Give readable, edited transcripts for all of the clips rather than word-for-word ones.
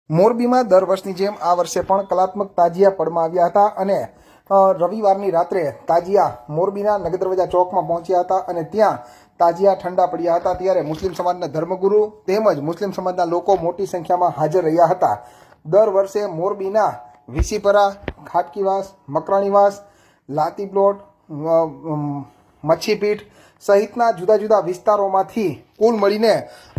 મોરબીમાં દર વર્ષની જેમ આ વર્ષે પણ કલાત્મક તાજિયા પડમાં આવ્યા હતા અને રવિવારની રાત્રે તાજિયા મોરબીના નગર દરવાજા ચોકમાં પહોંચ્યા હતા અને ત્યાં તાજિયા ઠંડા પડ્યા હતા। ત્યારે મુસ્લિમ સમાજના ધર્મગુરુ તેમજ મુસ્લિમ સમાજના લોકો મોટી સંખ્યામાં હાજર રહ્યા હતા। દર વર્ષે મોરબીના વિસીપરા, ખાટકીવાસ, મકરાણીવાસ, લાતી પ્લોટ, મચ્છીપીઠ સહિતના જુદા જુદા વિસ્તારોમાંથી કુલ મળીને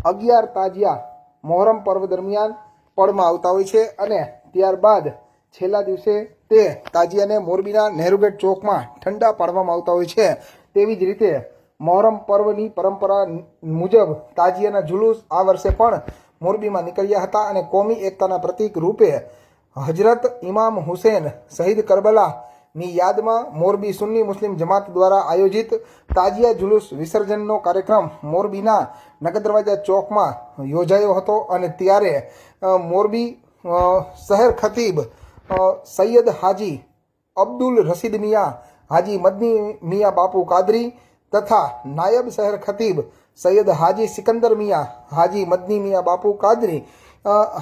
11 તાજિયા મોહરમ પર્વ દરમિયાન પડમાં આવતા હોય છે અને ત્યારબાદ છેલ્લા દિવસે તે તાજિયાને મોરબીના નહેરુગેટ ચોકમાં ઠંડા પાડવામાં આવતા હોય છે। તેવી જ રીતે મોહરમ પર્વની પરંપરા મુજબ તાજિયાના જુલુસ આ વર્ષે પણ મોરબીમાં નીકળ્યા હતા અને કોમી એકતાના પ્રતીક રૂપે હજરત ઇમામ હુસૈન શહીદ કરબલાની યાદમાં મોરબી સુન્ની મુસ્લિમ જમાત દ્વારા આયોજિત તાજિયા જુલુસ વિસર્જનનો કાર્યક્રમ મોરબીના નગર દરવાજા ચોકમાં યોજાયો હતો અને ત્યારે મોરબી શહેર ખતીબ સૈયદ હાજી અબ્દુલ રશીદ મિયા હાજી મદની મિયા બાપુ કાદરી તથા નાયબ શહેર ખતીબ સૈયદ હાજી સિકંદર મિયા હાજી મદની મિયા બાપુ કાદરી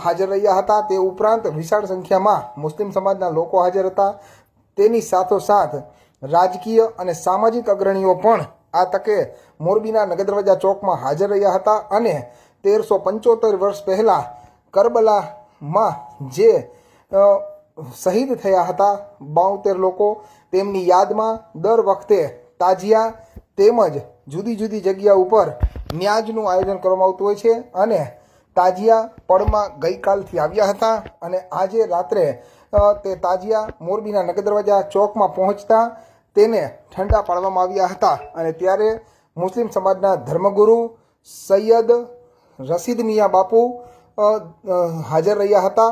હાજર રહ્યા હતા। તે ઉપરાંત વિશાળ સંખ્યામાં મુસ્લિમ સમાજના લોકો હાજર હતા। તેની સાથોસાથ રાજકીય અને સામાજિક અગ્રણીઓ પણ આ તકે મોરબીના નગર દરવાજા ચોકમાં હાજર રહ્યા હતા અને 1375 વર્ષ પહેલાં કરબલામાં જે શહીદ થયા હતા 72 લોકો, તેમની યાદમાં દર વખતે તાજિયા તેમજ જુદી જુદી જગ્યા ઉપર ન્યાજનું આયોજન કરવામાં આવતું હોય છે અને તાજિયા પડમાં ગઈકાલથી આવ્યા હતા અને આજે રાત્રે તે તાજિયા મોરબીના નગર દરવાજા ચોકમાં પહોંચતા તેને ઠંડા પાડવામાં આવ્યા હતા અને ત્યારે મુસ્લિમ સમાજના ધર્મગુરુ સૈયદ રશીદ મિયા બાપુ હાજર રહ્યા હતા।